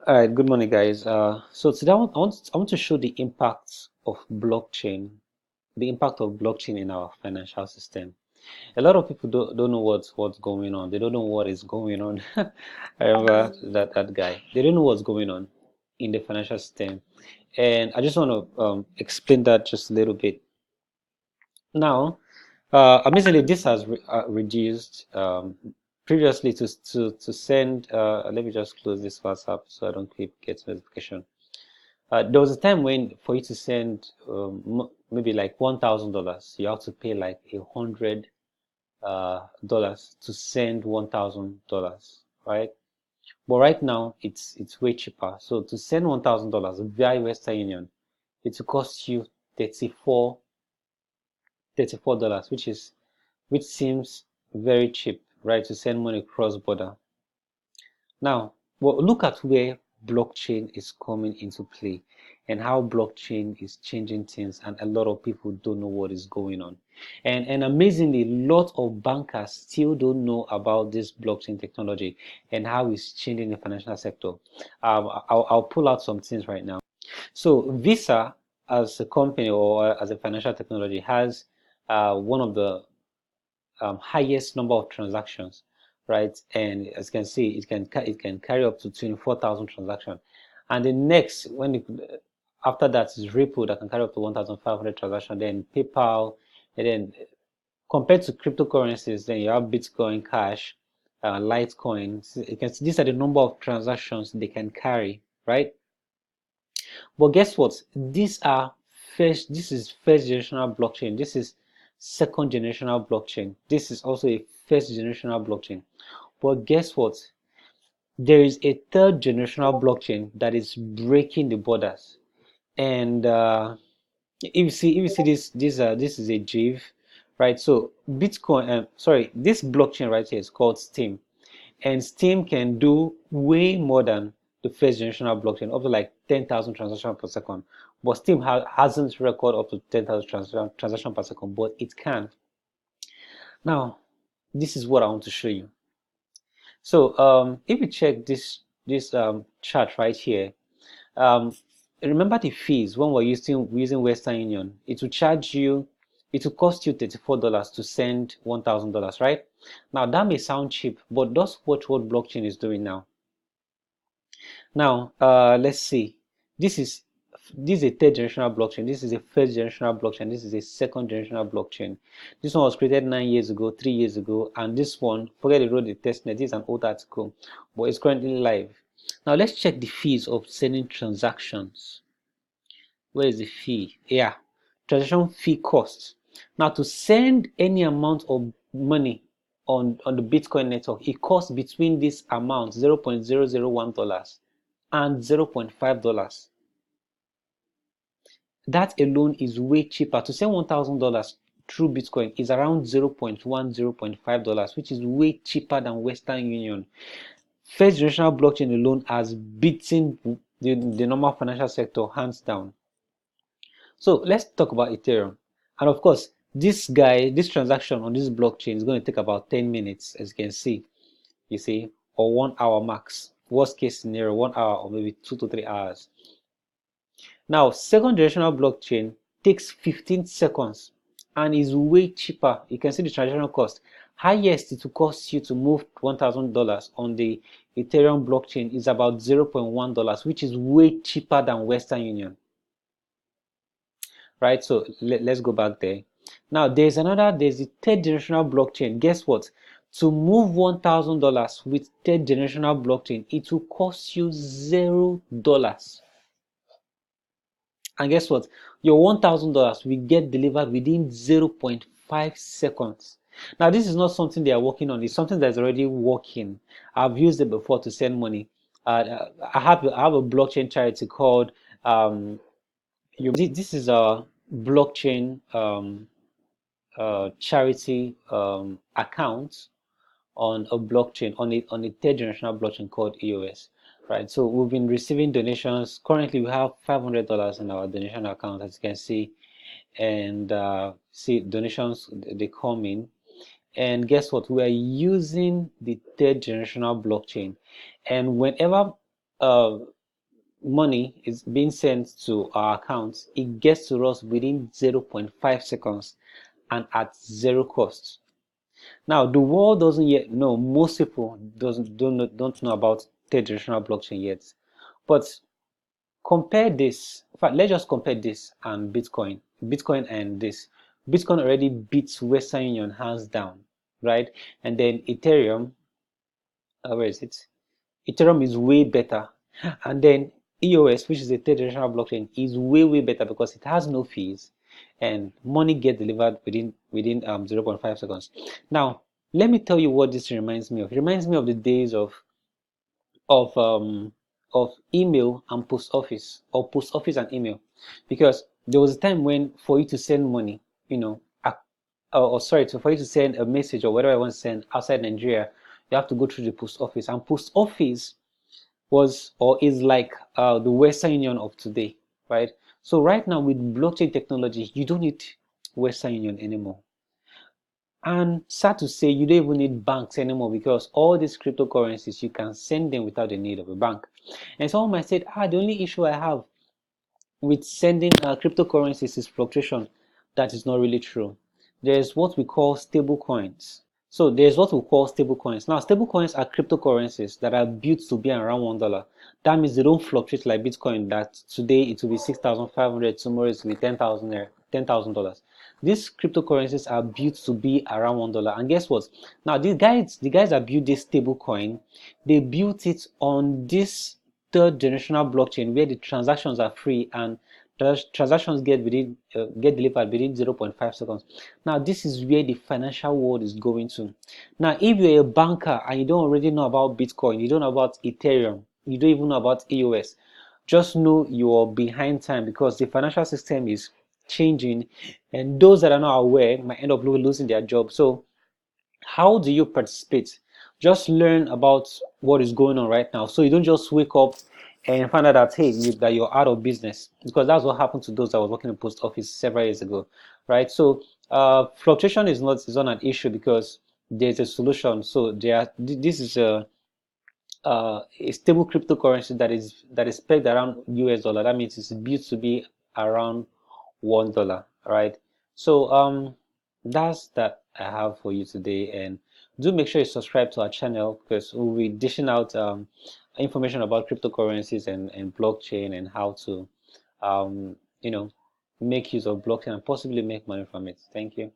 All right, good morning, guys. So today I want to show the impact of blockchain, the impact of blockchain in our financial system. A lot of people don't know what's going on. They don't know what is going on. I remember that guy. They don't know what's going on in the financial system, and I just want to explain that just a little bit. Now, amazingly, this has reduced previously to send. Let me just close this WhatsApp so I don't keep getting notification. There was a time when for you to send maybe like $1,000, you have to pay like $100 to send $1,000, right? But right now it's way cheaper. So to send $1,000 via Western Union, it will cost you 34 $34, which seems very cheap, right? To send money cross border. Now, well, look at where blockchain is coming into play and how blockchain is changing things, and a lot of people don't know what is going on. And amazingly, lots of bankers still don't know about this blockchain technology and how it's changing the financial sector. I'll pull out some things right now. So Visa, as a company or as a financial technology, has one of the highest number of transactions, right? And as you can see, it can carry up to 24,000 transactions. And the next, after that is Ripple that can carry up to 1,500 transactions. Then PayPal, and then compared to cryptocurrencies, then you have Bitcoin Cash, Litecoin. So you can see these are the number of transactions they can carry, right? But guess what? This is first generational blockchain. This is second generational blockchain. This is also a first generational blockchain. But guess what? There is a third generational blockchain that is breaking the borders. And if you see this is a GIF, right? So Bitcoin, sorry, this blockchain right here is called Steam, and Steam can do way more than the first generational blockchain, up to like 10,000 transactions per second. But Steam hasn't recorded up to 10,000 transactions per second, but it can. Now, this is what I want to show you. So, if you check this chart right here, um, remember the fees when we're using Western Union. It will cost you $34 to send $1,000, right? Now that may sound cheap, but that's what blockchain is doing now. Now, let's see. This is this is a third generational blockchain. This is a first generational blockchain. This is a second generational blockchain. This one was created 9 years ago, 3 years ago, and this one, forget the road the testnet. This is an old article, but it's currently live. Now let's check the fees of sending transactions. Where is the fee? Yeah, transaction fee cost. Now to send any amount of money on the Bitcoin network, it costs between this amount $0.001 and $0.5. That alone is way cheaper. To send $1,000 through Bitcoin is around 0.1 $0.5, which is way cheaper than Western Union. First generational blockchain alone has beaten the normal financial sector hands down. So let's talk about Ethereum. And of course, this transaction on this blockchain is going to take about 10 minutes, as you can see, or 1 hour max. Worst case scenario, 1 hour or maybe 2 to 3 hours. Now, second generational blockchain takes 15 seconds and is way cheaper. You can see the transaction cost. Highest it will cost you to move $1,000 on the Ethereum blockchain is about $0.1, which is way cheaper than Western Union. Right? So let's go back there. Now there's the third generational blockchain. Guess what? To move $1,000 with third generational blockchain, it will cost you $0. And guess what? Your $1,000 will get delivered within 0.5 seconds. Now, this is not something they are working on. It's something that's already working. I've used it before to send money. I have a blockchain charity called this is a blockchain charity account on a blockchain on a third generational blockchain called EOS, right? So we've been receiving donations. Currently, we have $500 in our donation account, as you can see, and see donations they come in. And guess what? We are using the third generational blockchain, and whenever money is being sent to our accounts, it gets to us within 0.5 seconds and at zero cost. Now, the world doesn't yet know, most people don't know about third generational blockchain yet. But compare this, in fact, let's just compare this and Bitcoin. Bitcoin and this. Bitcoin already beats Western Union hands down, right? And then Ethereum, where is it? Ethereum is way better. And then EOS, which is a third generational blockchain, is way better because it has no fees and money get delivered within 0.5 seconds. Now, let me tell you what this reminds me of. It reminds me of the days of um of email and post office, or post office and email, because there was a time when for you to send money, you know, or sorry, for you to send a message or whatever I want to send outside Nigeria, you have to go through the post office, and post office was or is like the Western Union of today, right? So right now with blockchain technology, you don't need Western Union anymore. And sad to say, you don't even need banks anymore because all these cryptocurrencies, you can send them without the need of a bank. And someone might say, the only issue I have with sending cryptocurrencies is fluctuation. That is not really true. There's what we call stable coins. So there's what we call stable coins. Now, stable coins are cryptocurrencies that are built to be around $1. That means they don't fluctuate like Bitcoin, that today it will be 6,500, tomorrow it will be 10,000 there, $10,000. These cryptocurrencies are built to be around $1. And guess what? Now, the guys that built this stable coin, they built it on this third generational blockchain where the transactions are free and transactions get delivered within 0.5 seconds. Now, this is where the financial world is going to. Now, if you're a banker and you don't already know about Bitcoin, you don't know about Ethereum, you don't even know about EOS, just know you're behind time because the financial system is changing, and those that are not aware might end up losing their job. So how do you participate? Just learn about what is going on right now, so you don't just wake up and find out that hey, that you're out of business, because that's what happened to those that was working in post office several years ago, right? So fluctuation is not an issue because there's a solution. So this is a stable cryptocurrency that is pegged around US dollar. That means it's built to be around $1, right? So that's that I have for you today, and do make sure you subscribe to our channel because we'll be dishing out information about cryptocurrencies and blockchain and how to um, you know make use of blockchain and possibly make money from it. Thank you.